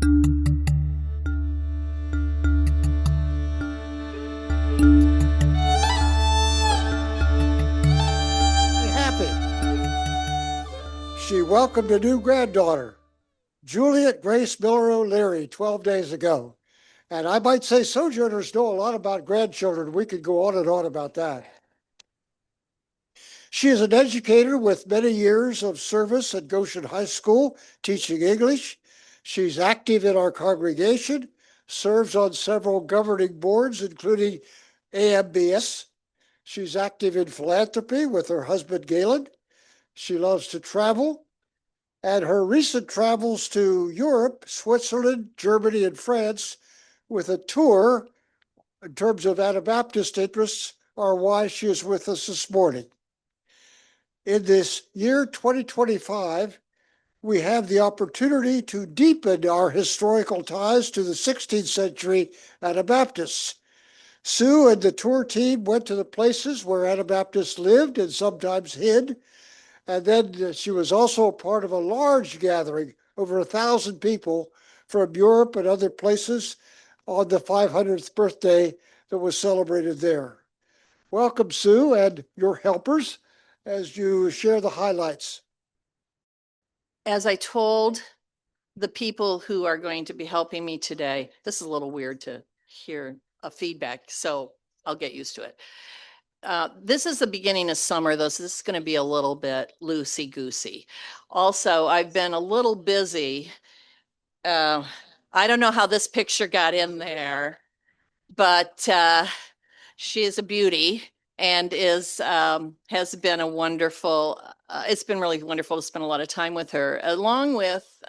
Happy. She welcomed a new granddaughter, Juliet Grace Miller O'Leary, 12 days ago. And I might say Sojourners know a lot about grandchildren. We could go on and on about that. She is an educator with many years of service at Goshen High School teaching English. She's active in our congregation, serves on several governing boards, including AMBS. She's active in philanthropy with her husband, Galen. She loves to travel. And her recent travels to Europe, Switzerland, Germany, and France with a tour in terms of Anabaptist interests are why she is with us this morning. In this year 2025, we have the opportunity to deepen our historical ties to the 16th century Anabaptists. Sue and the tour team went to the places where Anabaptists lived and sometimes hid. And then she was also a part of a large gathering, over 1,000 people from Europe and other places on the 500th birthday that was celebrated there. Welcome, Sue, and your helpers as you share the highlights. As I told the people who are going to be helping me today, this is a little weird to hear a feedback, so I'll get used to it. This is the beginning of summer, though, so this is going to be a little bit loosey-goosey. Also, I've been a little busy. I don't know how this picture got in there, but she is a beauty and has been a wonderful, it's been really wonderful to spend a lot of time with her, along with,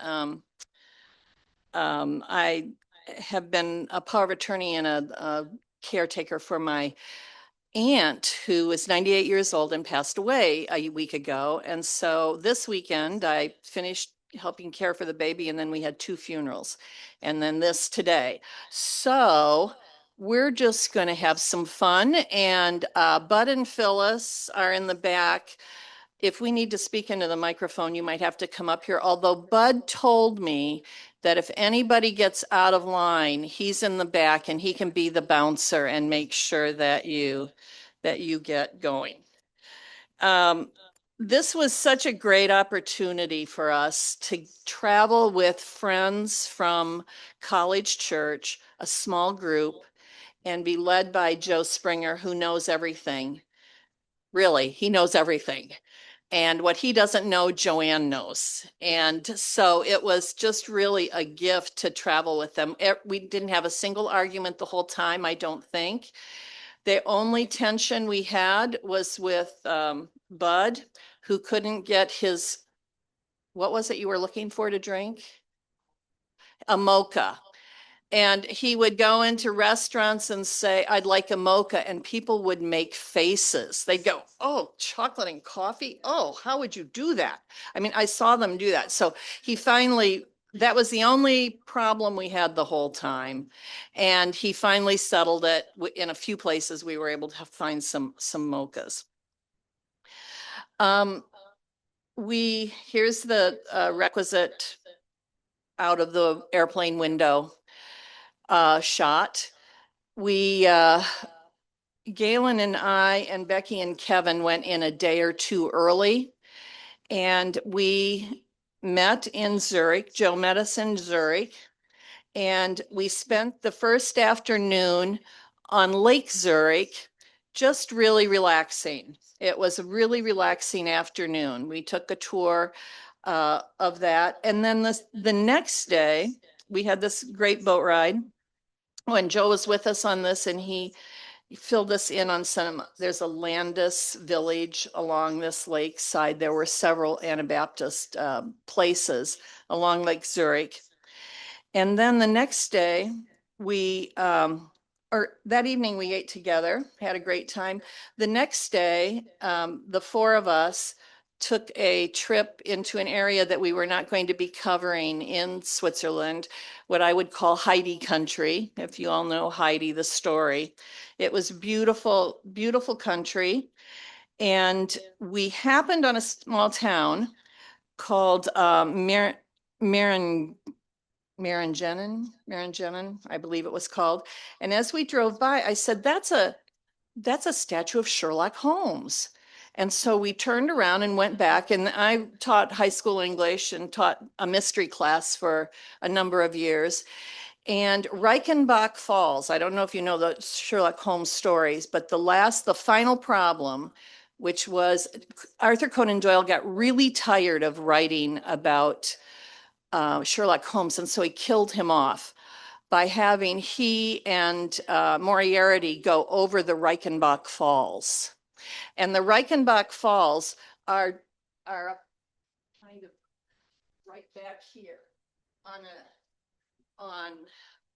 I have been a power of attorney and a caretaker for my aunt who was 98 years old and passed away a week ago. And so this weekend I finished helping care for the baby, and then we had 2 funerals, and then this today. So we're just going to have some fun, and Bud and Phyllis are in the back. If we need to speak into the microphone, you might have to come up here. Although Bud told me that if anybody gets out of line, he's in the back and he can be the bouncer and make sure that you get going. This was such a great opportunity for us to travel with friends from College Church, a small group, and be led by Joe Springer, who knows everything. Really, he knows everything. And what he doesn't know, Joanne knows. And so it was just really a gift to travel with them. We didn't have a single argument the whole time, I don't think. The only tension we had was with Bud, who couldn't get his, what was it you were looking for to drink? A mocha. And he would go into restaurants and say, I'd like a mocha. And people would make faces. They'd go, oh, chocolate and coffee? Oh, how would you do that? I mean, I saw them do that. So he finally, that was the only problem we had the whole time. And he finally settled it. In a few places, we were able to find some mochas. Here's the requisite out of the airplane window shot. Galen and I and Becky and Kevin went in a day or two early, and we met in Zurich. Joe met us in Zurich, and we spent the first afternoon on Lake Zurich, just really relaxing. It was a really relaxing afternoon. We took a tour of that, and then the next day we had this great boat ride. When Joe was with us on this, and he filled us in on there's a Landis village along this lake side. There were several Anabaptist places along Lake Zurich. And then the next day, that evening we ate together, had a great time. The next day, the 4 of us took a trip into an area that we were not going to be covering in Switzerland, what I would call Heidi country, if you all know Heidi, the story. It was beautiful, beautiful country. And we happened on a small town called Marin, Marangenon, I believe it was called. And as we drove by, I said, that's a statue of Sherlock Holmes. And so we turned around and went back, and I taught high school English and taught a mystery class for a number of years. And Reichenbach Falls, I don't know if you know the Sherlock Holmes stories, but the final problem, which was Arthur Conan Doyle got really tired of writing about Sherlock Holmes, and so he killed him off by having he and Moriarty go over the Reichenbach Falls. And the Reichenbach Falls are kind of right back here on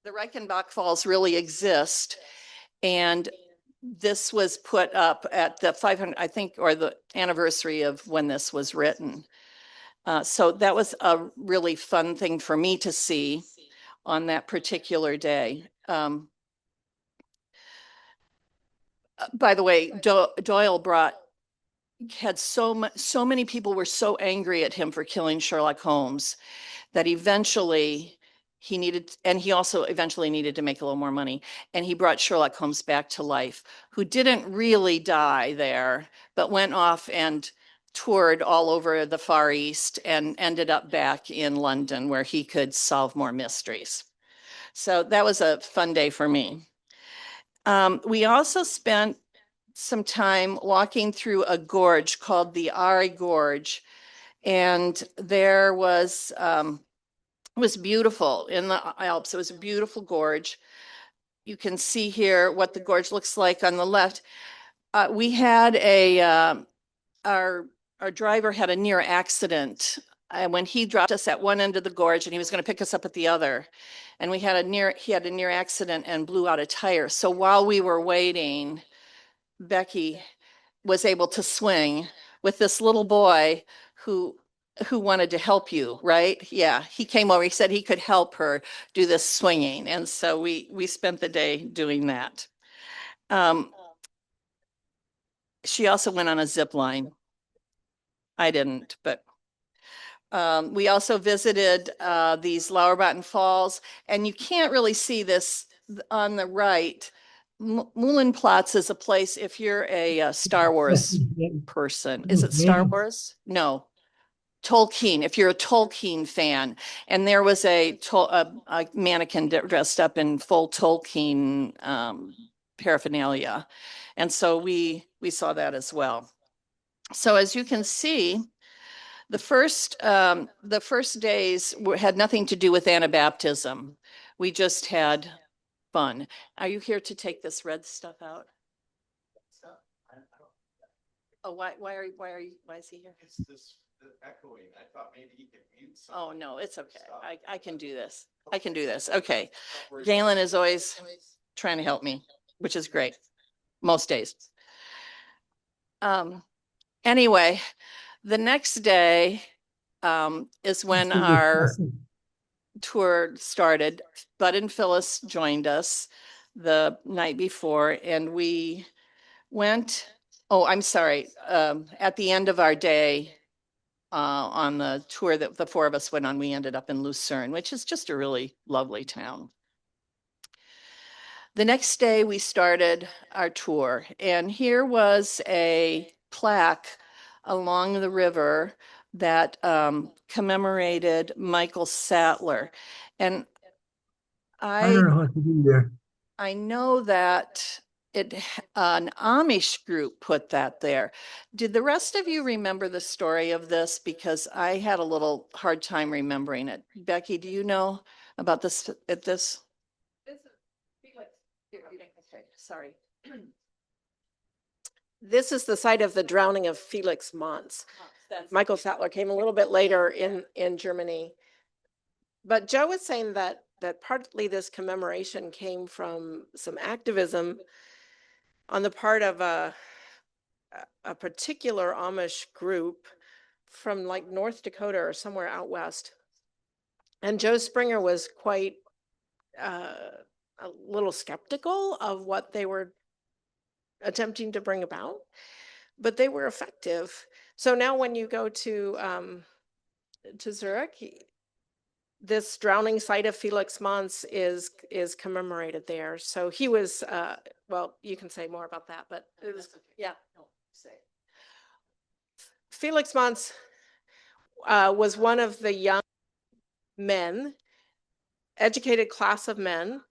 the Reichenbach Falls really exist. And this was put up at the 500, I think, or the anniversary of when this was written. So that was a really fun thing for me to see on that particular day. By the way, Doyle had so many people were so angry at him for killing Sherlock Holmes that eventually he also eventually needed to make a little more money. And he brought Sherlock Holmes back to life, who didn't really die there, but went off and toured all over the Far East and ended up back in London where he could solve more mysteries. So that was a fun day for me. We also spent some time walking through a gorge called the Ari Gorge. And there was beautiful in the Alps. It was a beautiful gorge. You can see here what the gorge looks like on the left. We had our driver had a near accident when he dropped us at one end of the gorge and he was going to pick us up at the other. And he had a near accident and blew out a tire. So while we were waiting, Becky was able to swing with this little boy who wanted to help you, right? Yeah, he came over. He said he could help her do this swinging, and so we spent the day doing that. She also went on a zip line. I didn't, but we also visited these Lauerbatten Falls, and you can't really see this on the right. Mühlenplatz is a place, if you're a Star Wars person. Is it Star Wars? No. Tolkien, if you're a Tolkien fan. And there was a mannequin dressed up in full Tolkien paraphernalia. And so we saw that as well. So as you can see, the first days had nothing to do with Anabaptism. We just had fun. Are you here to take this red stuff out? Oh, why is he here? It's this echoing. I thought maybe he could mute something. Oh, no, it's okay. I can do this. I can do this. Okay. Galen is always trying to help me, which is great most days. Anyway, the next day is when our tour started. Bud and Phyllis joined us the night before, and we went, oh, I'm sorry, at the end of our day on the tour that the four of us went on, we ended up in Lucerne, which is just a really lovely town. The next day we started our tour, and here was a plaque along the river that commemorated Michael Sattler. And I don't know what to do there. I know that an Amish group put that there. Did the rest of you remember the story of this? Because I had a little hard time remembering it. Becky, do you know about this? Okay, sorry. This is the site of the drowning of Felix Mons. Michael Sattler came a little bit later in Germany. But Joe was saying that partly this commemoration came from some activism on the part of a particular Amish group from like North Dakota or somewhere out west. And Joe Springer was quite a little skeptical of what they were attempting to bring about, but they were effective. So now when you go to Zurich, this drowning site of Felix Mons is commemorated there. So he was, well, you can say more about that, but it was, yeah. Felix Mons was one of the young men, educated class of men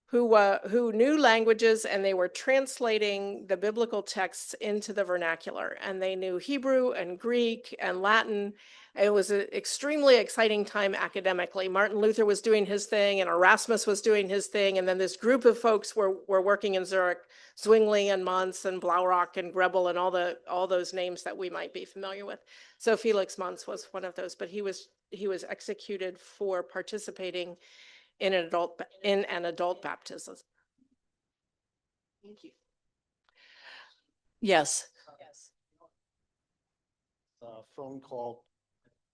who knew languages, and they were translating the biblical texts into the vernacular, and they knew Hebrew and Greek and Latin. It was an extremely exciting time academically. Martin Luther was doing his thing, and Erasmus was doing his thing, and then this group of folks were working in Zurich, Zwingli and Mons and Blaurock and Grebel and all those names that we might be familiar with. So Felix Mons was one of those, but he was executed for participating in an adult baptism. Thank you. Yes. Phone call.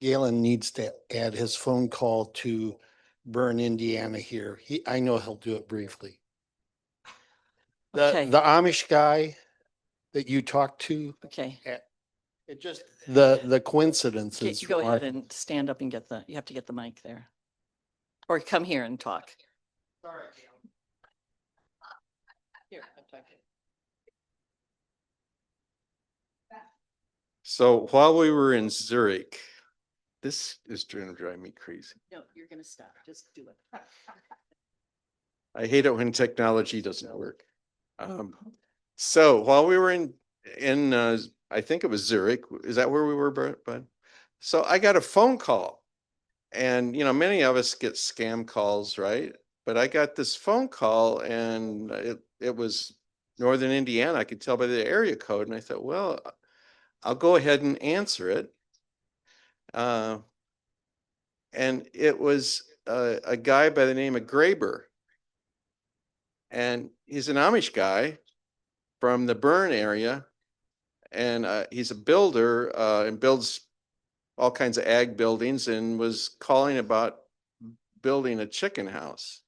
Galen needs to add his phone call to Bern, Indiana here. I know he'll do it briefly. Okay. The Amish guy that you talked to, Okay. it just, the coincidences. Go ahead and stand up and you have to get the mic there. Or come here and talk. Sorry. Here, I'm talking. So while we were in Zurich, this is trying to drive me crazy. No, you're going to stop. Just do it. I hate it when technology doesn't work. So while we were in I think it was Zurich. Is that where we were, Bud? So I got a phone call, and many of us get scam calls, right? But I got this phone call, and it was Northern Indiana. I could tell by the area code, and I thought, well, I'll go ahead and answer it. And it was a guy by the name of Graber. And he's an Amish guy from the Bern area. And he's a builder and builds all kinds of ag buildings, and was calling about building a chicken house.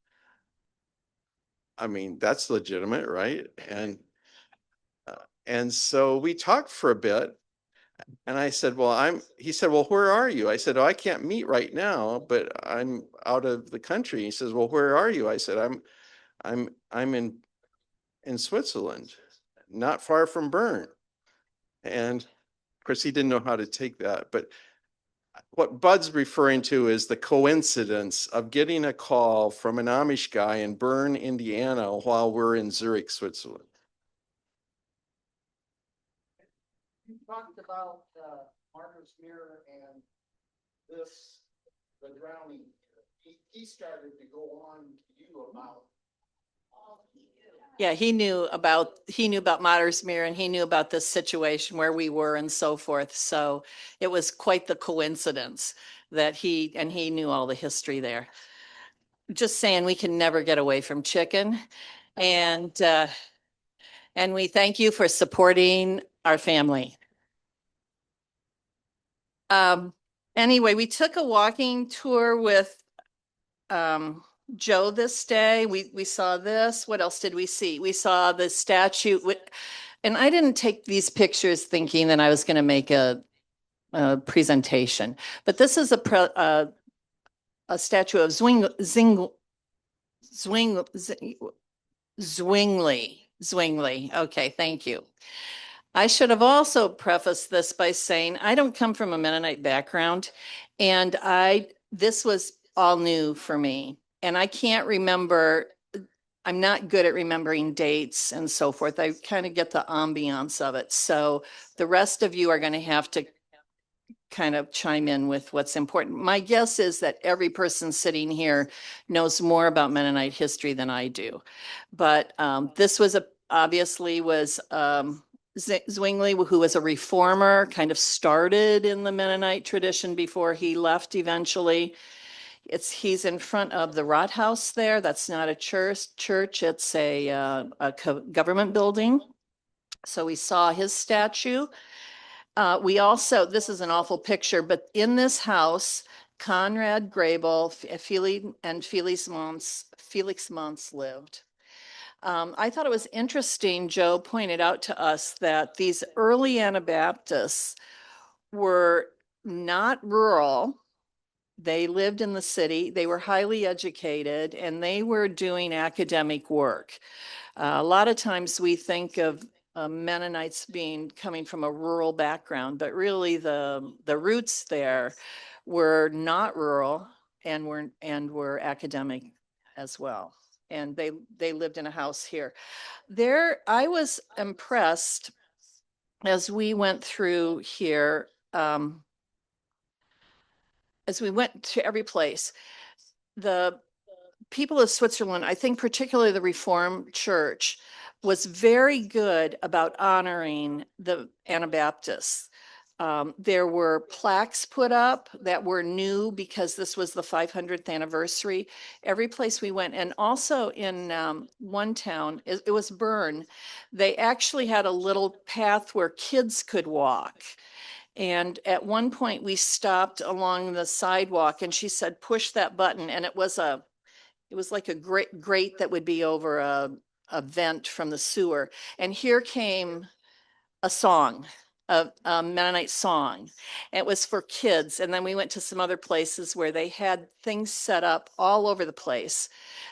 I mean, that's legitimate, right? And so we talked for a bit. And I said, well, he said, well, where are you? I said, oh, I can't meet right now, but I'm out of the country. He says, well, where are you? I said, I'm in Switzerland, not far from Bern. And of course he didn't know how to take that, but what Bud's referring to is the coincidence of getting a call from an Amish guy in Bern, Indiana, while we're in Zurich, Switzerland. You talked about Martha's Mirror and the drowning. He started to go on to you about. Yeah, he knew about Martyr's Mirror, and he knew about this situation where we were and so forth. So it was quite the coincidence that he knew all the history there. Just saying, we can never get away from chicken. And we thank you for supporting our family. Anyway, we took a walking tour with Joe this day. We saw this. What else did we see? We saw the statue. And I didn't take these pictures thinking that I was going to make a presentation, but this is a statue of Zwingli. Okay, thank you. I should have also prefaced this by saying I don't come from a Mennonite background, and this was all new for me. And I can't remember, I'm not good at remembering dates and so forth. I kind of get the ambiance of it. So the rest of you are going to have to kind of chime in with what's important. My guess is that every person sitting here knows more about Mennonite history than I do. But this was obviously was Zwingli, who was a reformer, kind of started in the Mennonite tradition before he left eventually. He's in front of the Rathaus there. That's not a church. It's a government building. So we saw his statue. We also, this is an awful picture, but in this house, Conrad Grabel and Felix Mons lived. I thought it was interesting, Joe pointed out to us that these early Anabaptists were not rural. They lived in the city. They were highly educated and they were doing academic work. A lot of times we think of Mennonites coming from a rural background, but really the roots there were not rural and were academic as well. And they lived in a house here. There, I was impressed as we went through here, as we went to every place, the people of Switzerland, I think particularly the Reformed Church, was very good about honoring the Anabaptists. There were plaques put up that were new because this was the 500th anniversary. Every place we went, and also in one town, it was Bern, they actually had a little path where kids could walk. And at one point we stopped along the sidewalk and she said, push that button. And it was like a grate that would be over a vent from the sewer. And here came a song, a Mennonite song. It was for kids. And then we went to some other places where they had things set up all over the place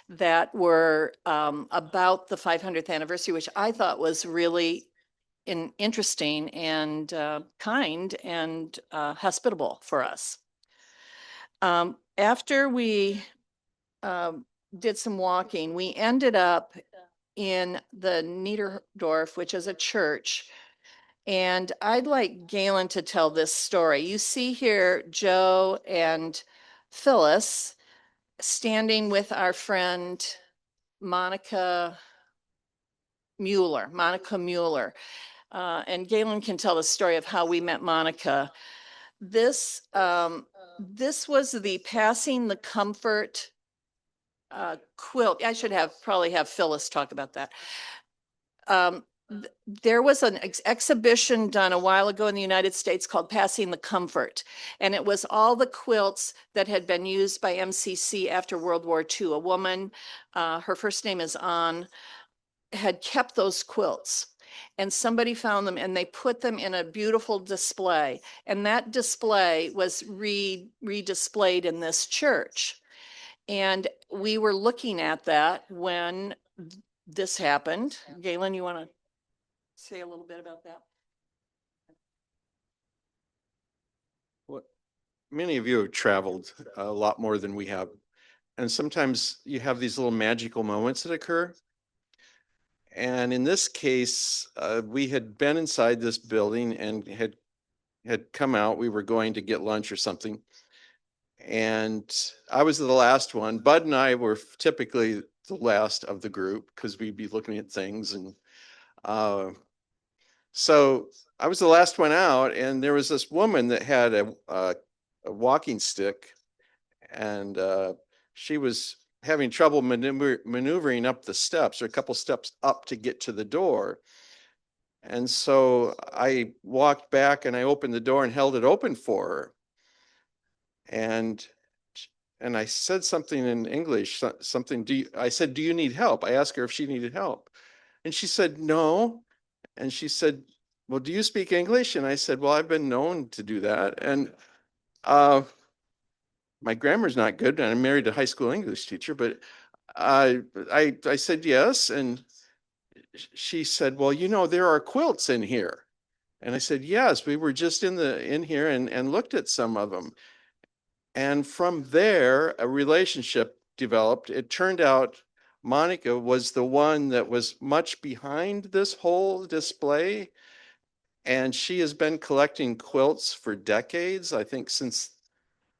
that were about the 500th anniversary, which I thought was really interesting and kind and hospitable for us. After we did some walking, we ended up in the Niederdorf, which is a church. And I'd like Galen to tell this story. You see here Joe and Phyllis standing with our friend Monica Mueller. And Galen can tell the story of how we met Monica. This was the Passing the Comfort quilt. I should probably have Phyllis talk about that. There was an exhibition done a while ago in the United States called Passing the Comfort, and it was all the quilts that had been used by MCC after World War II. A woman, her first name is Ann, had kept those quilts. And somebody found them and they put them in a beautiful display. And that display was redisplayed in this church. And we were looking at that when this happened. Galen, you want to say a little bit about that? What many of you have traveled a lot more than we have. And sometimes you have these little magical moments that occur. And in this case, we had been inside this building and had come out. We were going to get lunch or something. And I was the last one. Bud and I were typically the last of the group because we'd be looking at things. And so I was the last one out. And there was this woman that had a walking stick. And she was having trouble maneuvering up the steps, or a couple steps up to get to the door. And so I walked back and I opened the door and held it open for her. And I said something in English, something, I said, do you need help? I asked her if she needed help. And she said, no. And she said, well, do you speak English? And I said, well, I've been known to do that. And my grammar's not good, and I'm married to a high school English teacher, but I said yes. And she said, well, you know, there are quilts in here. And I said, yes, we were just in here and looked at some of them. And from there, a relationship developed. It turned out Monica was the one that was much behind this whole display. And she has been collecting quilts for decades, I think since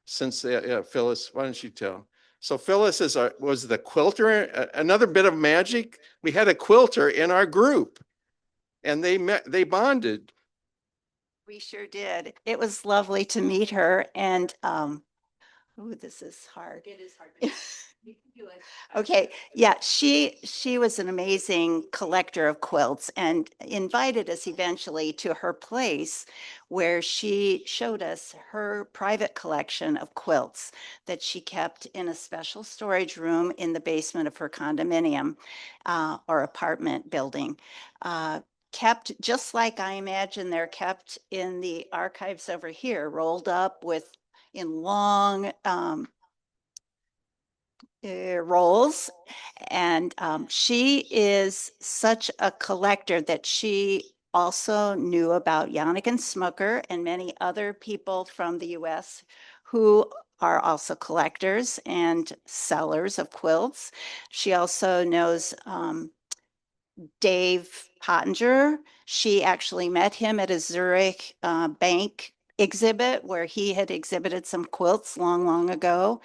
Phyllis, why don't you tell? So Phyllis was the quilter. Another bit of magic. We had a quilter in our group and they bonded. We sure did. It was lovely to meet her, and ooh, this is hard. It is hard. You can do it. Okay, yeah, she was an amazing collector of quilts and invited us eventually to her place where she showed us her private collection of quilts that she kept in a special storage room in the basement of her condominium or apartment building. Kept just like I imagine they're kept in the archives over here, rolled up with in long rolls. And she is such a collector that she also knew about Yannick and Smucker and many other people from the US who are also collectors and sellers of quilts. She also knows Dave Pottinger. She actually met him at a Zurich bank exhibit where he had exhibited some quilts long, long ago.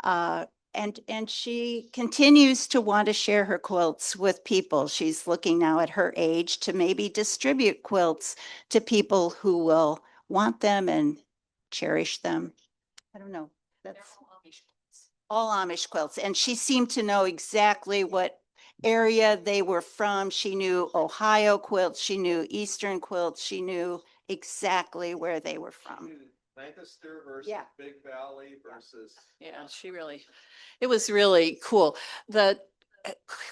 And she continues to want to share her quilts with people. She's looking now at her age to maybe distribute quilts to people who will want them and cherish them. I don't know. That's all Amish quilts. And she seemed to know exactly what area they were from. She knew Ohio quilts. She knew Eastern quilts. She knew exactly where they were from. Lancaster versus Yeah. Big Valley versus. Yeah, it was really cool. The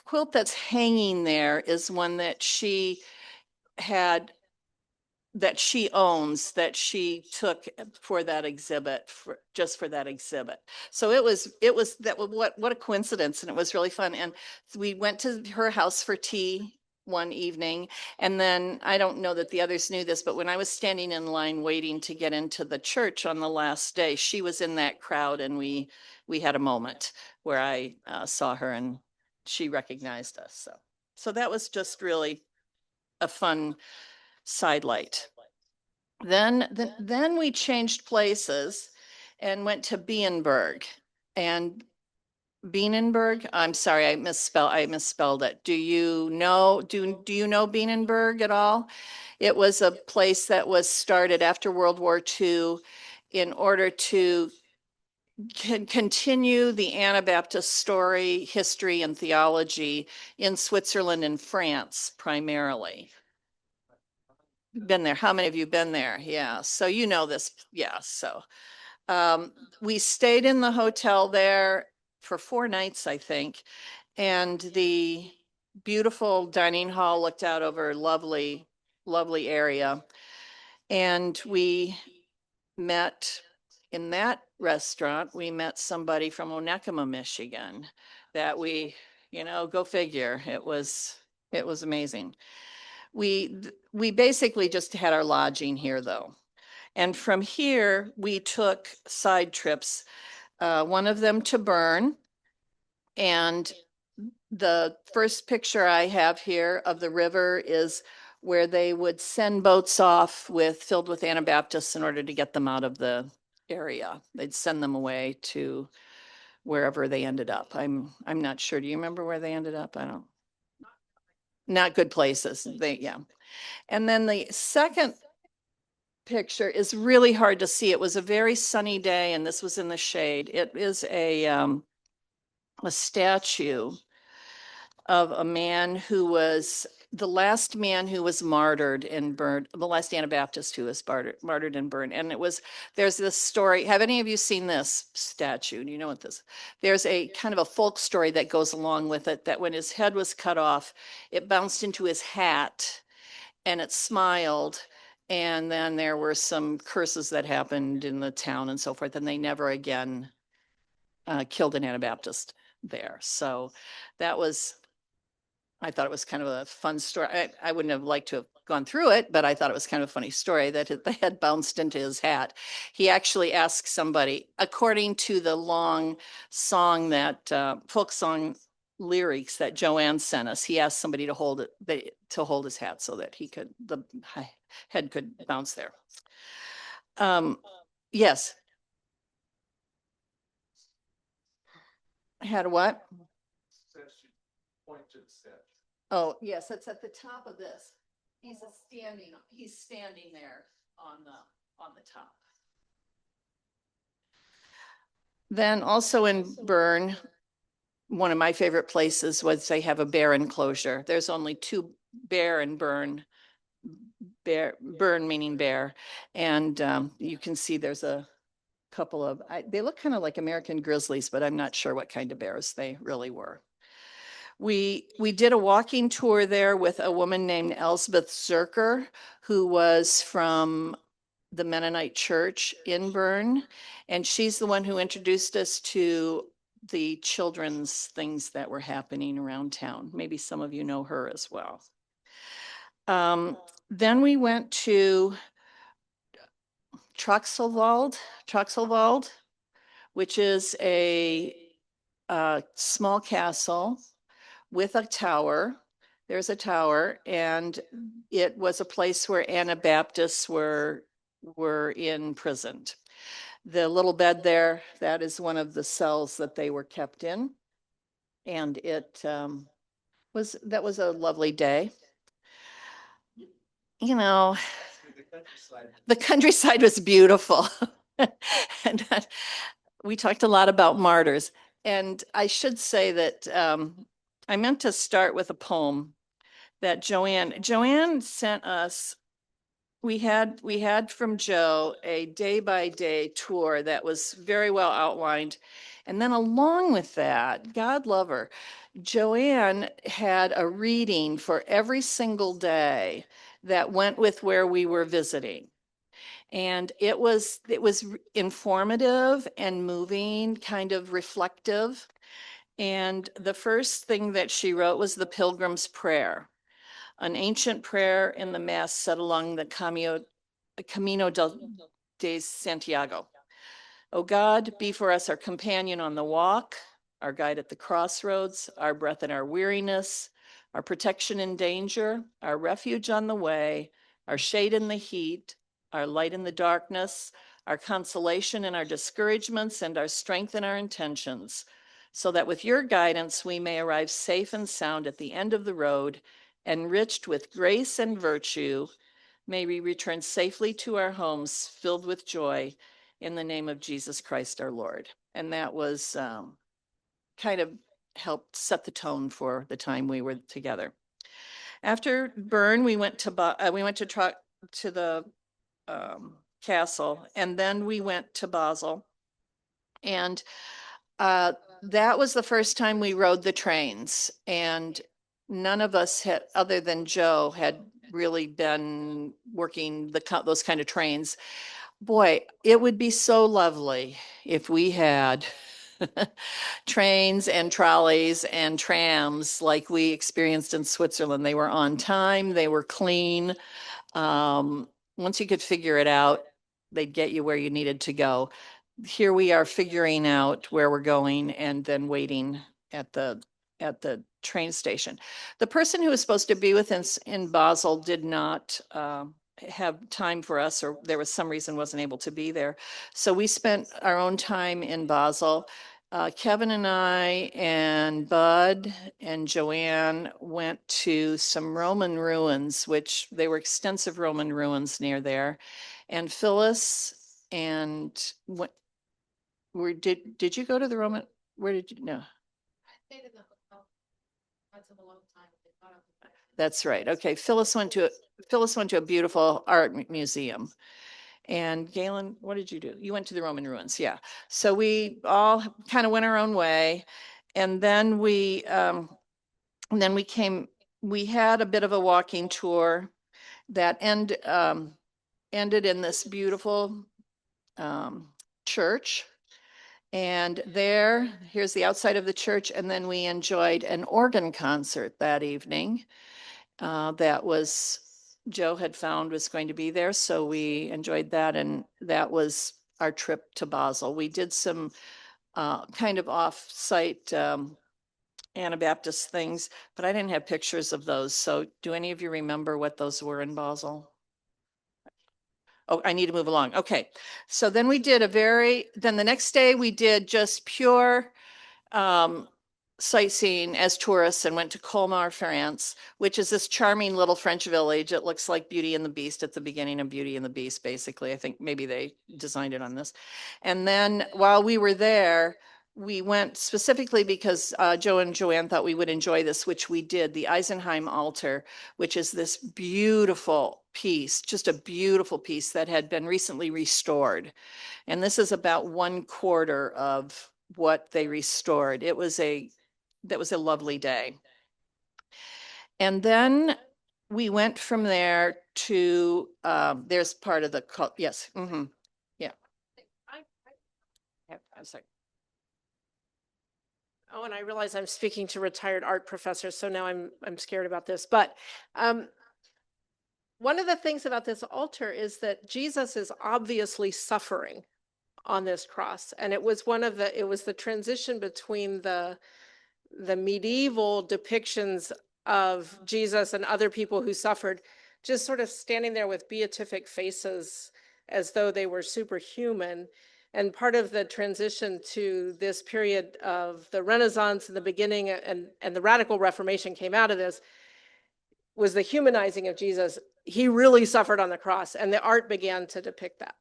quilt that's hanging there is one that she had, that she owns, that she took for that exhibit, just for that exhibit. So it was what a coincidence, and it was really fun. And we went to her house for tea one evening, and then I don't know that the others knew this, but when I was standing in line waiting to get into the church on the last day, she was in that crowd, and we had a moment where I saw her and she recognized us. So that was just really a fun sidelight. Then we changed places and went to Bienenberg. And Bienenberg, I'm sorry, I misspelled it. Do you know Bienenberg at all? It was a place that was started after World War II in order to continue the Anabaptist story, history, and theology in Switzerland and France primarily. Been there. How many of you been there? Yeah. So you know this. Yeah. So we stayed in the hotel there for 4 nights, I think. And the beautiful dining hall looked out over a lovely, lovely area. And we met in that restaurant, we met somebody from Onekama, Michigan that go figure. It was amazing. We basically just had our lodging here though. And from here, we took side trips, one of them to Bern. And the first picture I have here of the river is where they would send boats off filled with Anabaptists in order to get them out of the area. They'd send them away to wherever they ended up. I'm not sure. Do you remember where they ended up? I don't. Not good places. Yeah. And then the second picture is really hard to see. It was a very sunny day and this was in the shade. It is a statue of a man who was the last man who was martyred and burned, the last Anabaptist who was martyred and burned. And there's this story. Have any of you seen this statue? Do you know what this? There's a kind of a folk story that goes along with it, that when his head was cut off, it bounced into his hat and it smiled. And then there were some curses that happened in the town and so forth. And they never again killed an Anabaptist there. So I thought it was kind of a fun story. I wouldn't have liked to have gone through it, but I thought it was kind of a funny story that the head bounced into his hat. He actually asked somebody, according to the long song folk song lyrics that Joanne sent us, he asked somebody to hold his hat so that the head could bounce there. Yes. I had a what? Oh, yes, it's at the top of this. He's standing there on the top. Then also in Bern, one of my favorite places was they have a bear enclosure. There's only 2 bear in Bern. Bern meaning bear. And you can see there's a couple of, they look kind of like American grizzlies, but I'm not sure what kind of bears they really were. We did a walking tour there with a woman named Elsbeth Zurcher, who was from the Mennonite church in Bern. And she's the one who introduced us to the children's things that were happening around town. Maybe some of you know her as well. Then we went to Troxelwald, which is a small castle with a tower. There's a tower, and it was a place where Anabaptists were imprisoned. The little bed there, that is one of the cells that they were kept in. And it was a lovely day. You know, the countryside was beautiful. And we talked a lot about martyrs. And I should say that I meant to start with a poem that Joanne sent us. We had from Joe a day by day tour that was very well outlined. And then along with that, God love her, Joanne had a reading for every single day that went with where we were visiting. And it was informative and moving, kind of reflective. And the first thing that she wrote was the Pilgrim's Prayer, an ancient prayer in the Mass set along the Camino de Santiago. O God, be for us our companion on the walk, our guide at the crossroads, our breath in our weariness, our protection in danger, our refuge on the way, our shade in the heat, our light in the darkness, our consolation in our discouragements, and our strength in our intentions, so that with your guidance we may arrive safe and sound at the end of the road, enriched with grace and virtue. May we return safely to our homes filled with joy in the name of Jesus Christ our Lord. And that was kind of helped set the tone for the time we were together. After Bern, we went to the castle, and then we went to Basel. And that was the first time we rode the trains, and none of us had, other than Joe, had really been working those kind of trains. Boy, it would be so lovely if we had trains and trolleys and trams like we experienced in Switzerland. They were on time, they were clean. Once you could figure it out, they'd get you where you needed to go. Here we are figuring out where we're going and then waiting at the train station. The person who was supposed to be with us in Basel did not have time for us, or there was some reason wasn't able to be there. So we spent our own time in Basel. Kevin and I and Bud and Joanne went to some Roman ruins, which they were extensive Roman ruins near there. And Phyllis and what did you go to the Roman? Where did you no? That's right. Okay. Phyllis went to a beautiful art museum. And Galen, what did you do? You went to the Roman ruins. Yeah. So we all kind of went our own way. And then we had a bit of a walking tour that ended in this beautiful church. And here's the outside of the church. And then we enjoyed an organ concert that evening. That was Joe had found was going to be there. So we enjoyed that. And that was our trip to Basel. We did some kind of off-site Anabaptist things, but I didn't have pictures of those. So do any of you remember what those were in Basel? Oh, I need to move along. Okay. So then then the next day we did just pure sightseeing as tourists and went to Colmar, France, which is this charming little French village. It looks like Beauty and the Beast at the beginning of Beauty and the Beast, basically. I think maybe they designed it on this. And then while we were there, we went specifically because Joe and Joanne thought we would enjoy this, which we did, the Eisenheim altar, which is this beautiful piece, just a beautiful piece that had been recently restored. And this is about 1/4 of what they restored. That was a lovely day. And then we went from there to, there's part of the, yes, yeah. I'm sorry. Oh, and I realize I'm speaking to retired art professors, so now I'm scared about this. But one of the things about this altar is that Jesus is obviously suffering on this cross, and it was the transition between the medieval depictions of Jesus and other people who suffered, just sort of standing there with beatific faces as though they were superhuman. And part of the transition to this period of the Renaissance and the beginning and the Radical Reformation came out of this was the humanizing of Jesus. He really suffered on the cross, and the art began to depict that.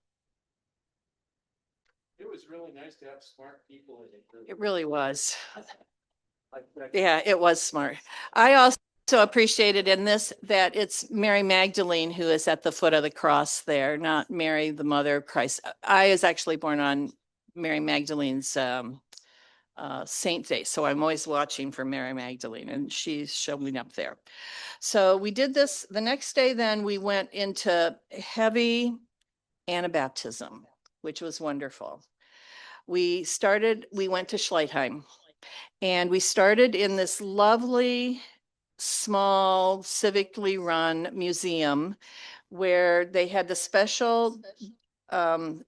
It was really nice to have smart people in it. It really was. Yeah, it was smart. I also appreciated in this that it's Mary Magdalene who is at the foot of the cross there, not Mary, the mother of Christ. I was actually born on Mary Magdalene's saint day, so I'm always watching for Mary Magdalene, and she's showing up there. So we did this the next day. Then we went into heavy Anabaptism, which was wonderful. We went to Schleitheim, and we started in this lovely, small, civically run museum where they had the special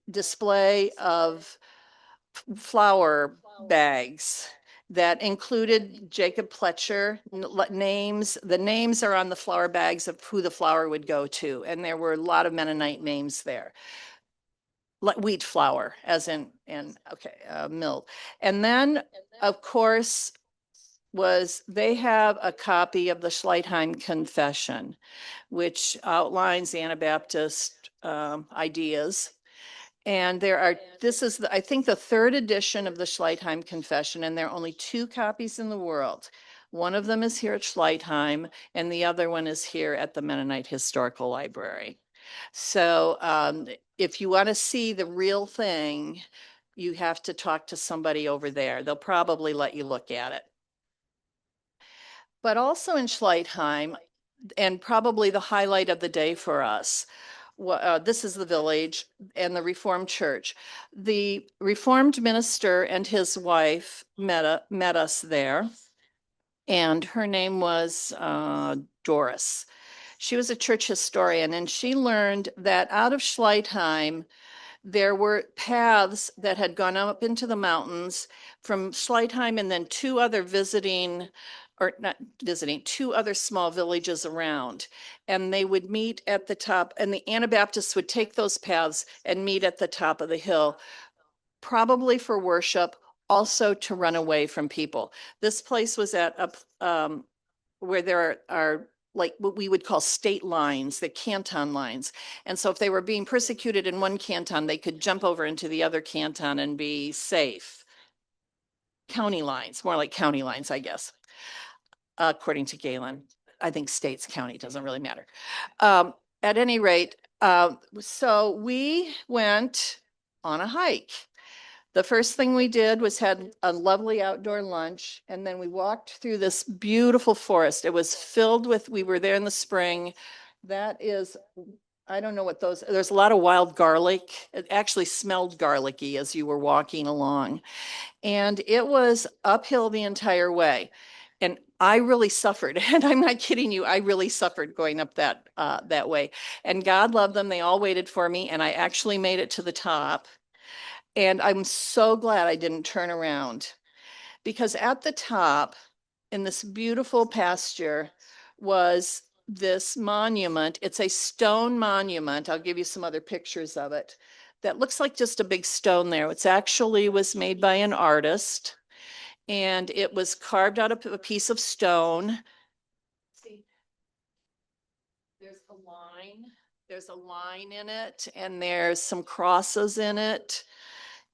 display of flower bags that included Jacob Pletcher names. The names are on the flower bags of who the flower would go to. And there were a lot of Mennonite names there. Like wheat flour, as in mill. And then, of course, they have a copy of the Schleitheim Confession, which outlines Anabaptist ideas. And this is, I think, the third edition of the Schleitheim Confession, and there are only 2 copies in the world. One of them is here at Schleitheim, and the other one is here at the Mennonite Historical Library. So if you want to see the real thing, you have to talk to somebody over there. They'll probably let you look at it. But also in Schleitheim, and probably the highlight of the day for us, this is the village and the Reformed Church. The Reformed minister and his wife met us there, and her name was Doris. She was a church historian, and she learned that out of Schleitheim, there were paths that had gone up into the mountains from Schleitheim, and then 2 other two other small villages around. And they would meet at the top, and the Anabaptists would take those paths and meet at the top of the hill, probably for worship, also to run away from people. This place was at where there are like what we would call state lines, the canton lines. And so if they were being persecuted in one canton, they could jump over into the other canton and be safe. County lines, more like county lines, I guess, according to Galen. I think states, county, doesn't really matter. At any rate, so we went on a hike. The first thing we did was had a lovely outdoor lunch, and then we walked through this beautiful forest. It was filled with, we were there in the spring. That is, I don't know what there's a lot of wild garlic. It actually smelled garlicky as you were walking along. And it was uphill the entire way. And I really suffered, and I'm not kidding you, I really suffered going up that way. And God loved them. They all waited for me, and I actually made it to the top. And I'm so glad I didn't turn around, because at the top in this beautiful pasture was this monument. It's a stone monument. I'll give you some other pictures of it. That looks like just a big stone there. It's actually was made by an artist, and it was carved out of a piece of stone. See, there's a line. There's a line in it, and there's some crosses in it.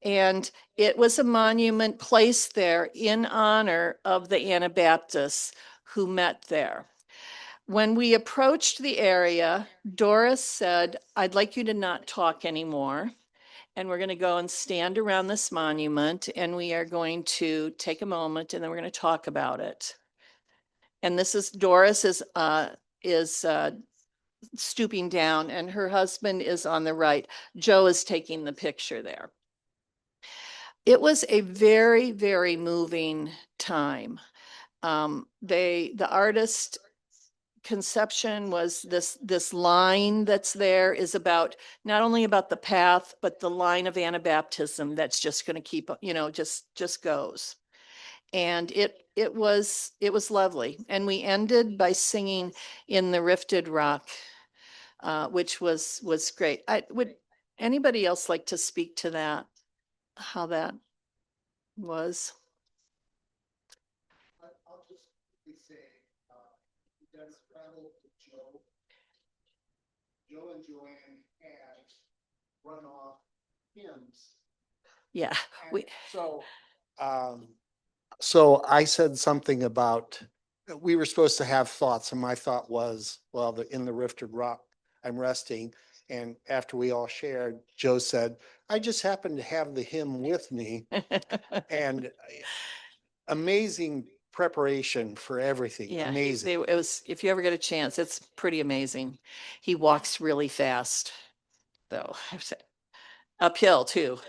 And it was a monument placed there in honor of the Anabaptists who met there. When we approached the area, Doris said, "I'd like you to not talk anymore. And we're going to go and stand around this monument, and we are going to take a moment, and then we're going to talk about it." And this is Doris is stooping down, and her husband is on the right. Joe is taking the picture there. It was a very, very moving time. The artist conception was this line that's there is about not only about the path, but the line of Anabaptism that's just going to keep, just goes. And it was lovely. And we ended by singing In the Rifted Rock, which was great. Would anybody else like to speak to that? How that was? I'll just quickly say, you guys traveled to Joe. Joe and Joanne had run off hymns. Yeah, we, So I said something about, we were supposed to have thoughts, and my thought was, well, in the rifted rock, I'm resting. And after we all shared, Joe said, I just happened to have the hymn with me. And amazing preparation for everything. yeah, Amazing. it was, if you ever get a chance, it's pretty amazing. He walks really fast, though. Uphill too.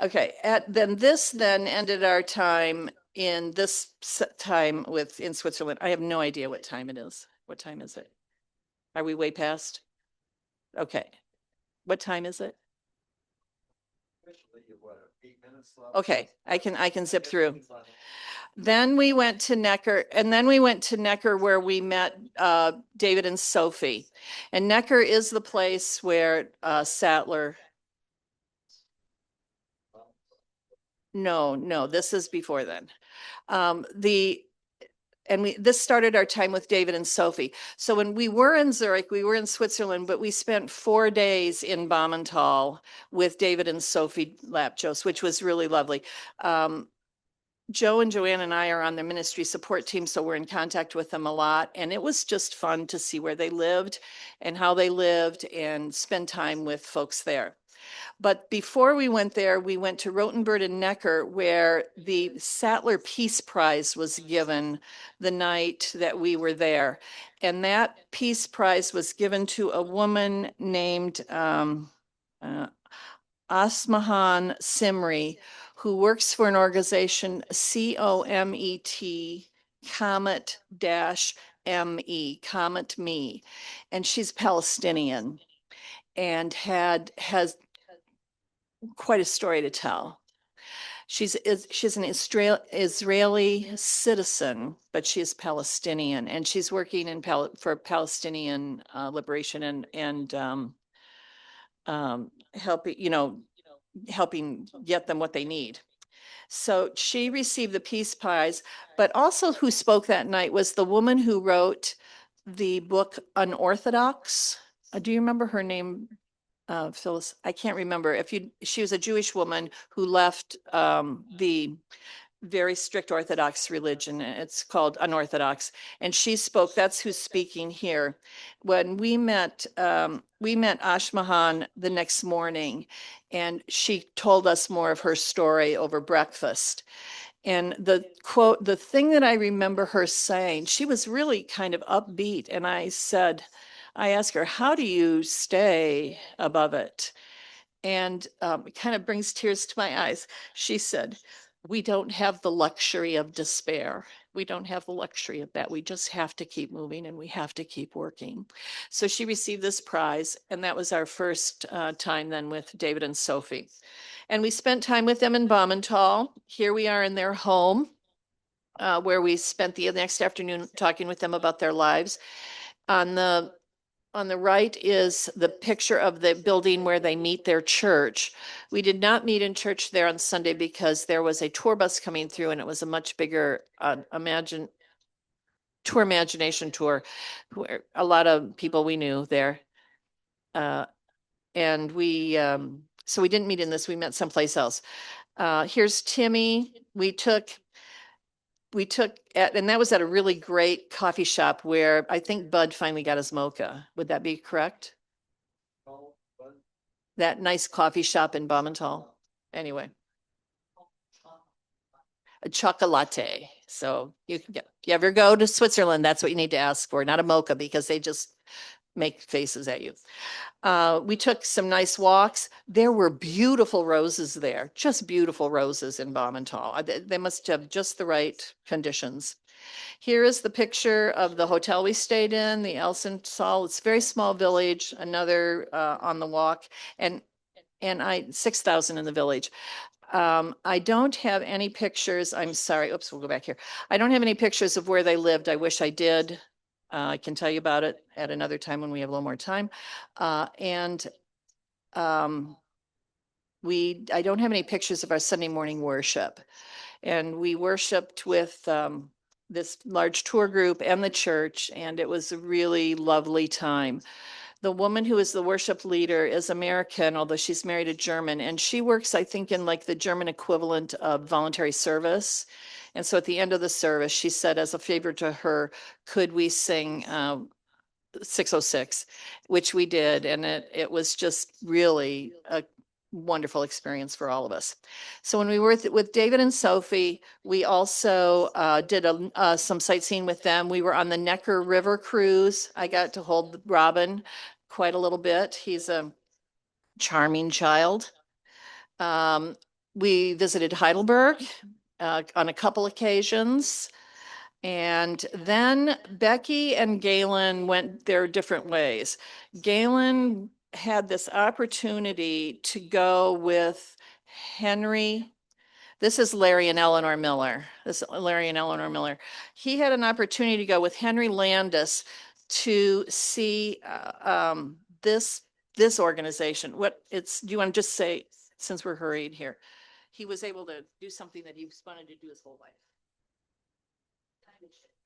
Okay, then this then ended our time in this time in Switzerland. I have no idea what time it is. What time is it? Are we way past? Okay. What time is it? Okay, I can zip through. Then we went to Necker, and then we went to Necker where we met David and Sophie. And Necker is the place where Sattler. No, this is before then. This started our time with David and Sophie. So when we were in Zurich, we were in Switzerland, but we spent 4 days in Baumental with David and Sophie Lapjos, which was really lovely. Joe and Joanne and I are on the ministry support team, so we're in contact with them a lot. And it was just fun to see where they lived and how they lived and spend time with folks there. But before we went there, we went to Rothenburg and Necker, where the Sattler Peace Prize was given the night that we were there. And that Peace Prize was given to a woman named Asmahan Simri, who works for an organization, COMET, Comet-ME, Comet Me. And she's Palestinian and has quite a story to tell. She's an Israeli citizen, but she is Palestinian, and she's working for Palestinian liberation and helping get them what they need. So she received the Peace Prize, but also who spoke that night was the woman who wrote the book Unorthodox. Do you remember her name? Phyllis, I can't remember she was a Jewish woman who left the very strict Orthodox religion. It's called Unorthodox. And she spoke, that's who's speaking here. When we met Ashmahan the next morning, and she told us more of her story over breakfast. And the quote, the thing that I remember her saying, she was really kind of upbeat. And I asked her, how do you stay above it? And it kind of brings tears to my eyes. She said, we don't have the luxury of despair. We don't have the luxury of that. We just have to keep moving and we have to keep working. So she received this prize, and that was our first time then with David and Sophie. And we spent time with them in Baumental. Here we are in their home, where we spent the next afternoon talking with them about their lives. On the right is the picture of the building where they meet their church. We did not meet in church there on Sunday because there was a tour bus coming through, and it was a much bigger imagination tour, where a lot of people we knew there. And so we didn't meet in this, we met someplace else. Here's Timmy. And that was at a really great coffee shop where I think Bud finally got his mocha. Would that be correct? That nice coffee shop in Baumental. Anyway. A chocolate. So you ever go to Switzerland, that's what you need to ask for, not a mocha, because they just make faces at you. We took some nice walks. There were beautiful roses there, just beautiful roses in Baumental. They must have just the right conditions. Here is the picture of the hotel we stayed in, the Elsenthal. It's a very small village, another on the walk, and 6,000 in the village. I don't have any pictures. I'm sorry. Oops, we'll go back here. I don't have any pictures of where they lived. I wish I did. I can tell you about it at another time when we have a little more time. And I don't have any pictures of our Sunday morning worship. And we worshiped with this large tour group and the church, and it was a really lovely time. The woman who is the worship leader is American, although she's married a German, and she works, I think, in like the German equivalent of voluntary service. And so at the end of the service, she said, as a favor to her, could we sing 606, which we did. And it was just really a wonderful experience for all of us. So when we were with David and Sophie, we also did some sightseeing with them. We were on the Neckar River cruise. I got to hold Robin quite a little bit. He's a charming child. We visited Heidelberg on a couple occasions. And then Becky and Galen went their different ways. Galen had this opportunity to go with Henry. This is Larry and Eleanor Miller. This is Larry and Eleanor Miller. He had an opportunity to go with Henry Landis to see this organization. Do you want to just say, since we're hurried here, he was able to do something that he wanted to do his whole life.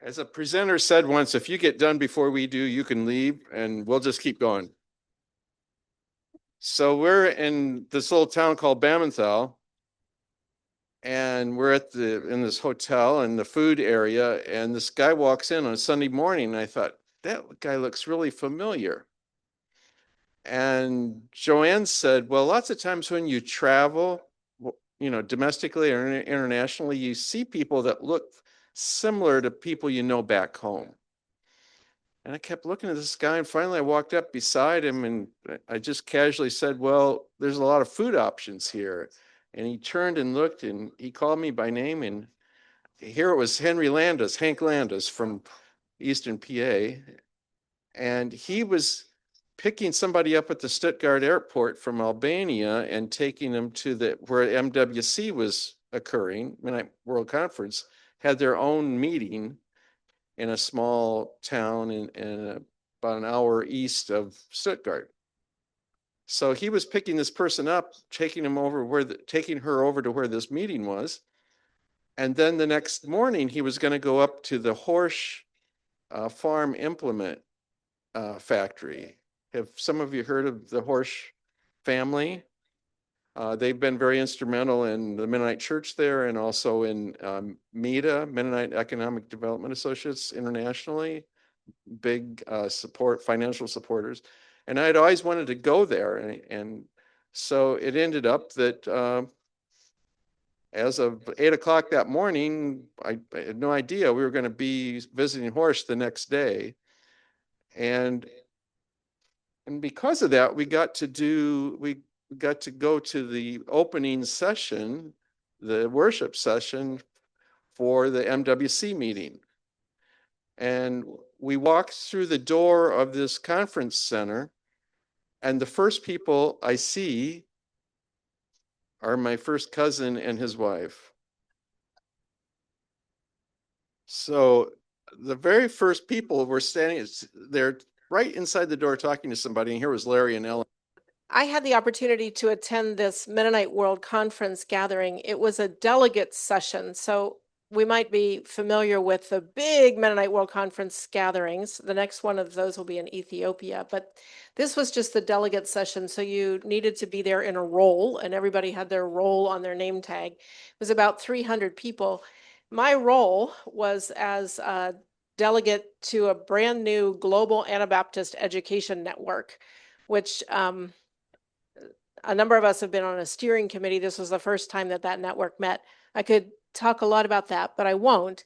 As a presenter said once, if you get done before we do, you can leave and we'll just keep going. So we're in this little town called Bammenthal, and we're in this hotel in the food area, and this guy walks in on a Sunday morning, and I thought, that guy looks really familiar. And Joanne said, well, lots of times when you travel, domestically or internationally, you see people that look similar to people you know back home. And I kept looking at this guy, and finally I walked up beside him and I just casually said, well, there's a lot of food options here. And he turned and looked and he called me by name, and here it was Hank Landis from Eastern PA. And he was picking somebody up at the Stuttgart airport from Albania and taking them to where MWC was occurring, Midnight World Conference, had their own meeting in a small town in about an hour east of Stuttgart. So he was picking this person up, taking her over to where this meeting was. And then the next morning, he was going to go up to the Horsch farm implement factory. Have some of you heard of the Horsch family? They've been very instrumental in the Mennonite Church there, and also in MEDA, Mennonite Economic Development Associates internationally, big financial supporters. And I'd always wanted to go there. And so it ended up that as of 8 o'clock that morning, I had no idea we were going to be visiting Horsch the next day. And because of that, we got to go to the opening session, the worship session for the MWC meeting. And we walked through the door of this conference center, and the first people I see are my first cousin and his wife. So the very first people were standing there right inside the door talking to somebody, and here was Larry and Ellen. I had the opportunity to attend this Mennonite World Conference gathering. It was a delegate session, so we might be familiar with the big Mennonite World Conference gatherings. The next one of those will be in Ethiopia, but this was just the delegate session, so you needed to be there in a role, and everybody had their role on their name tag. It was about 300 people. My role was as a delegate to a brand new global Anabaptist education network, which a number of us have been on a steering committee. This was the first time that network met. I could talk a lot about that, but I won't.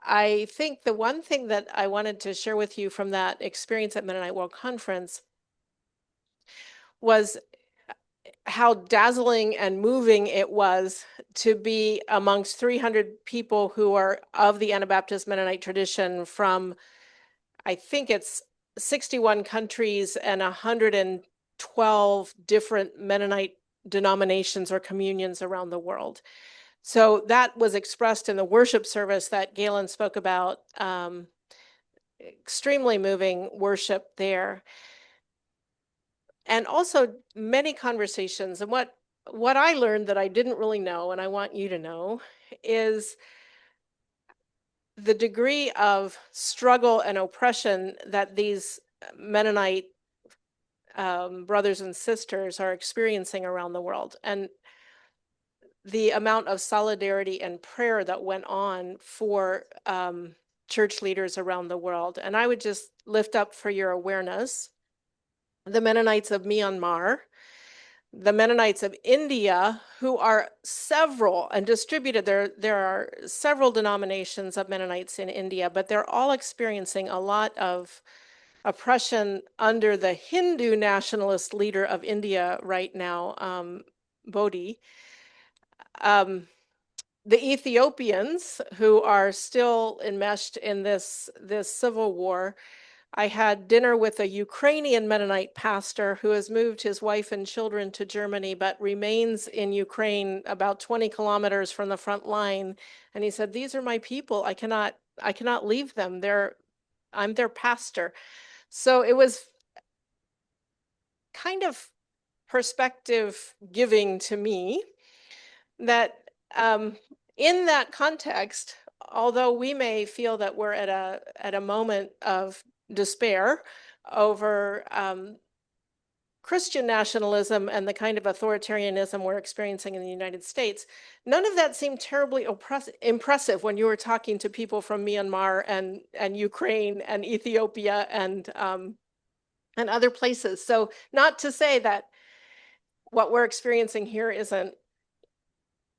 I think the one thing that I wanted to share with you from that experience at Mennonite World Conference was how dazzling and moving it was to be amongst 300 people who are of the Anabaptist Mennonite tradition from, I think it's 61 countries and 112 different Mennonite denominations or communions around the world. So that was expressed in the worship service that Galen spoke about. Extremely moving worship there. And also many conversations. And what I learned that I didn't really know, and I want you to know, is the degree of struggle and oppression that these Mennonite brothers and sisters are experiencing around the world, and the amount of solidarity and prayer that went on for church leaders around the world. And I would just lift up for your awareness the Mennonites of Myanmar, the Mennonites of India, who are several and distributed. There are several denominations of Mennonites in India, but they're all experiencing a lot of oppression under the Hindu nationalist leader of India right now, Modi. The Ethiopians, who are still enmeshed in this civil war. I had dinner with a Ukrainian Mennonite pastor who has moved his wife and children to Germany, but remains in Ukraine about 20 kilometers from the front line. And he said, "These are my people. I cannot leave them. I'm their pastor." So it was kind of perspective giving to me that in that context, although we may feel that we're at a moment of despair over Christian nationalism and the kind of authoritarianism we're experiencing in the United States, none of that seemed terribly impressive when you were talking to people from Myanmar and Ukraine and Ethiopia and other places. So not to say that what we're experiencing here isn't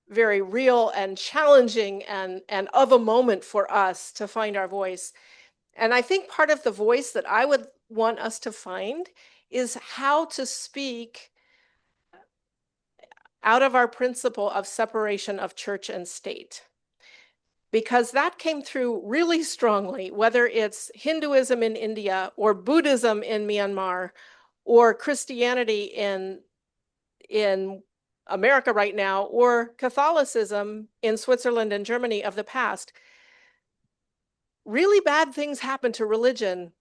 very real and challenging and of a moment for us to find our voice. And I think part of the voice that I would want us to find is how to speak out of our principle of separation of church and state. Because that came through really strongly, whether it's Hinduism in India or Buddhism in Myanmar or Christianity in America right now, or Catholicism in Switzerland and Germany of the past. Really bad things happen to religion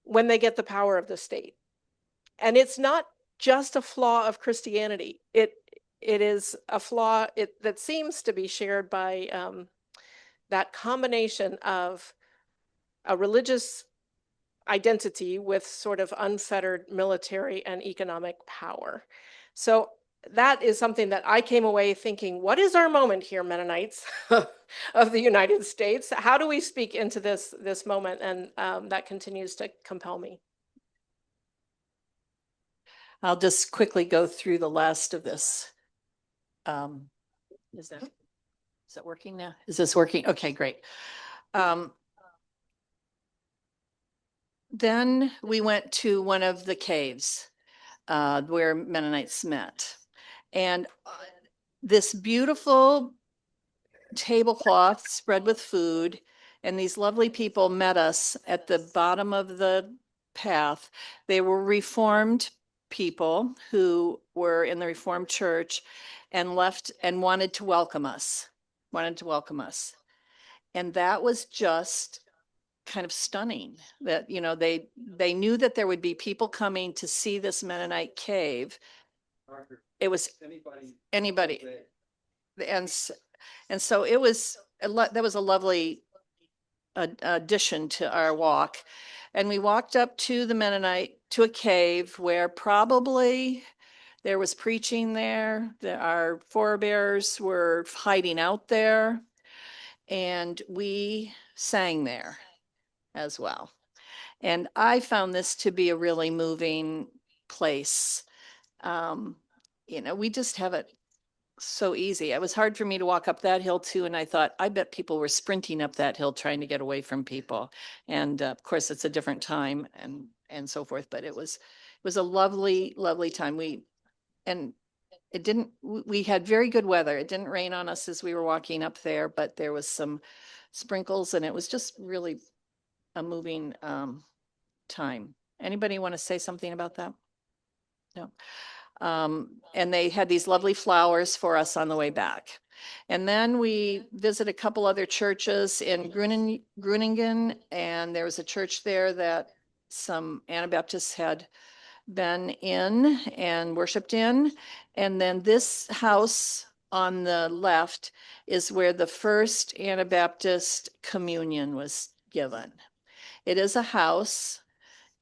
when they get the power of the state. And it's not just a flaw of Christianity. It is a flaw that seems to be shared by that combination of a religious identity with sort of unfettered military and economic power. So that is something that I came away thinking, what is our moment here, Mennonites of the United States? How do we speak into this moment? And that continues to compel me. I'll just quickly go through the last of this. Is that working now? Is this working? Okay, great. Then we went to one of the caves where Mennonites met. And this beautiful tablecloth spread with food, and these lovely people met us at the bottom of the path. They were Reformed people who were in the Reformed Church and left and wanted to welcome us, And that was just kind of stunning that, you know, they knew that there would be people coming to see this Mennonite cave. It was anybody. And so it was, that was a lovely addition to our walk. And we walked up to the Mennonite, to a cave where probably there was preaching there. Our forebears were hiding out there. And we sang there as well. And I found this to be a really moving place. You know, we just have it. so easy. It was hard for me to walk up that hill too. And I thought, I bet people were sprinting up that hill trying to get away from people. And of course, it's a different time and so forth, but it was a lovely, lovely time. And it didn't, we had very good weather. It didn't rain on us as we were walking up there, but there was some sprinkles and it was just really a moving time. Anybody want to say something about that? No. And they had these lovely flowers for us on the way back. And then we visited a couple other churches in Gruningen, and there was a church there that some Anabaptists had been in and worshiped in. And then this house on the left is where the first Anabaptist communion was given. It is a house,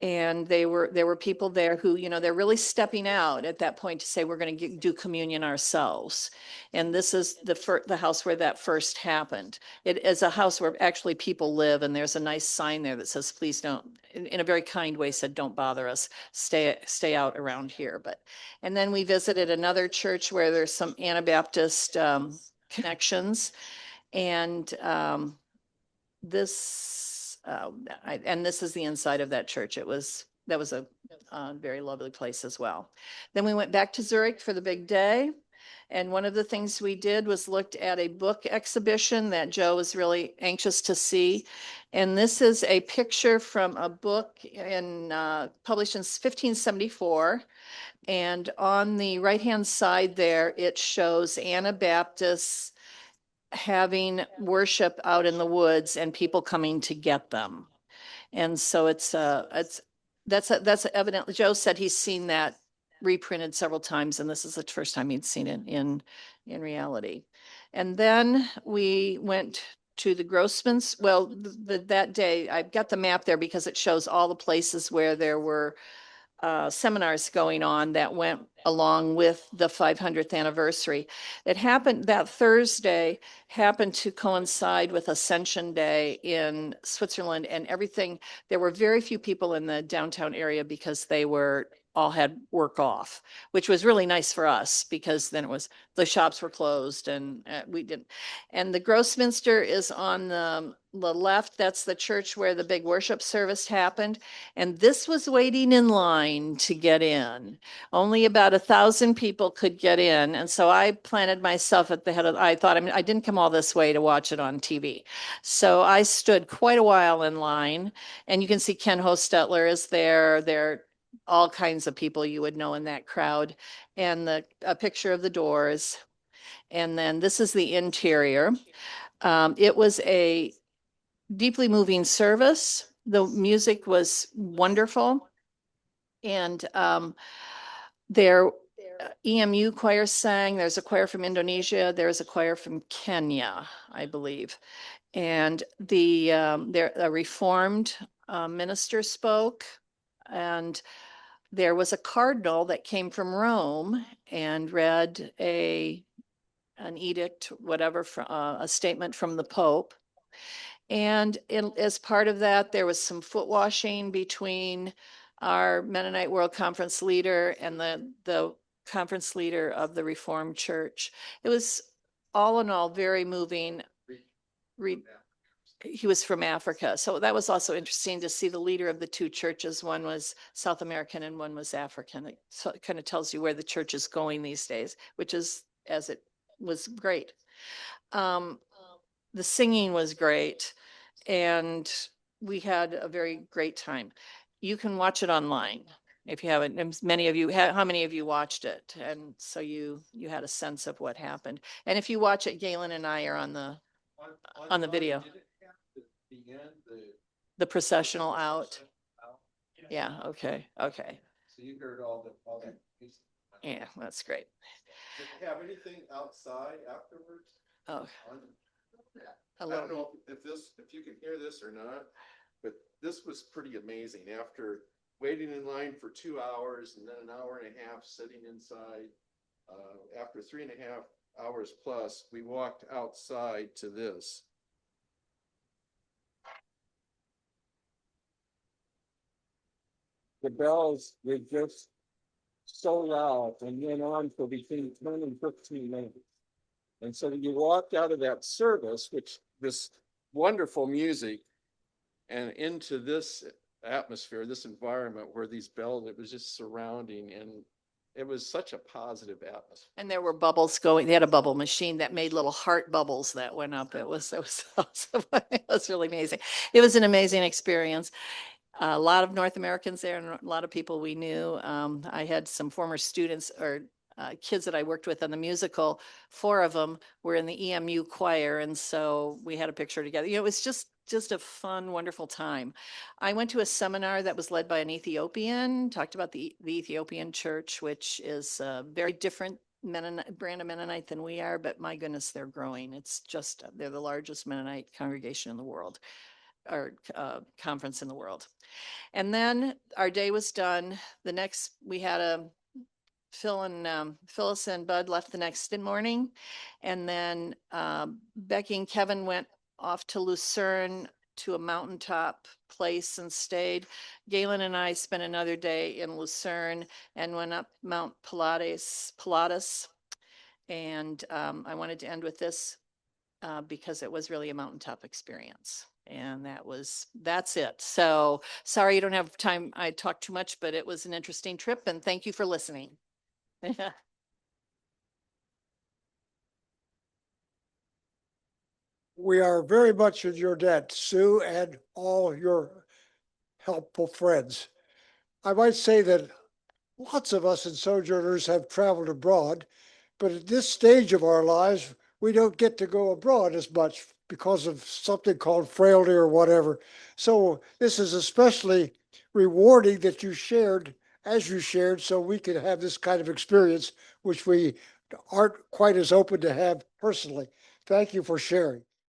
and there were people there who, they're really stepping out at that point to say, we're going to do communion ourselves. And this is the house where that first happened. It is a house where actually people live, and there's a nice sign there that says, please don't, in a very kind way said, don't bother us, stay out around here. And then we visited another church where there's some Anabaptist connections. And this is the inside of that church. That was a very lovely place as well. Then we went back to Zurich for the big day. And one of the things we did was looked at a book exhibition that Joe was really anxious to see. And this is a picture from a book published in 1574. And on the right-hand side there, it shows Anabaptists having worship out in the woods and people coming to get them. And so that's evidently, Joe said he's seen that reprinted several times, and this is the first time he'd seen it in reality. And then we went to the Grossmans. Well, that day, I've got the map there because it shows all the places where there were seminars going on that went along with the 500th anniversary. It happened, that Thursday happened to coincide with Ascension Day in Switzerland, and everything, there were very few people in the downtown area because they all had work off, which was really nice for us because then the shops were closed and we didn't. And the Grossminster is on the left. That's the church where the big worship service happened. And this was waiting in line to get in. Only about 1,000 people could get in. And so I planted myself at the head of, I thought, I didn't come all this way to watch it on TV. So I stood quite a while in line, and you can see Ken Hostetler is there. There all kinds of people you would know in that crowd, and a picture of the doors. And then this is the interior. It was a deeply moving service. The music was wonderful. And their EMU choir sang. There's a choir from Indonesia. There's a choir from Kenya, I believe. And a Reformed minister spoke. And there was a cardinal that came from Rome and read an edict, whatever, a statement from the Pope. And as part of that, there was some foot washing between our Mennonite World Conference leader and the conference leader of the Reformed Church. It was all in all very moving. He was from Africa. So that was also interesting to see the leader of the two churches. One was South American and one was African. It kind of tells you where the church is going these days, which is, as it was, great. The singing was great, and we had a very great time. You can watch it online if you haven't. And many of you, how many of you watched it? And so you had a sense of what happened. And if you watch it, Galen and I are on the video. The processional out. Yeah, okay. So you heard all that. Yeah, that's great. Did you have anything outside afterwards? Oh, I don't know if you can hear this or not, but this was pretty amazing. After waiting in line for 2 hours and then an hour and a half sitting inside, after 3.5 hours plus, we walked outside to this. The bells, they just so loud and went on for between 10 and 15 minutes. And so you walked out of that service, which this wonderful music, and into this atmosphere, this environment where these bells, it was just surrounding, and it was such a positive atmosphere. And there were bubbles going. They had a bubble machine that made little heart bubbles that went up. It was awesome. It was really amazing. It was an amazing experience. A lot of North Americans there and a lot of people we knew. I had some former students or kids that I worked with on the musical. 4 of them were in the EMU choir, and so we had a picture together. You know, it was just a fun, wonderful time. I went to a seminar that was led by an Ethiopian, talked about the Ethiopian church, which is very different Mennonite, brand of Mennonite than we are, but my goodness, they're growing. It's just, they're the largest Mennonite congregation in the world, or conference in the world. And then our day was done. The next, we had a Phyllis and Bud left the next morning. And then Becky and Kevin went off to Lucerne to a mountaintop place and stayed. Galen and I spent another day in Lucerne and went up Mount Pilatus. And I wanted to end with this because it was really a mountaintop experience. And that's it. So sorry you don't have time. I talked too much, but it was an interesting trip, and thank you for listening. We are very much in your debt, Sue, and all your helpful friends. I might say that lots of us in Sojourners have traveled abroad, but at this stage of our lives, we don't get to go abroad as much because of something called frailty or whatever. So this is especially rewarding that you shared as you shared, so we could have this kind of experience, which we aren't quite as open to have personally. Thank you for sharing.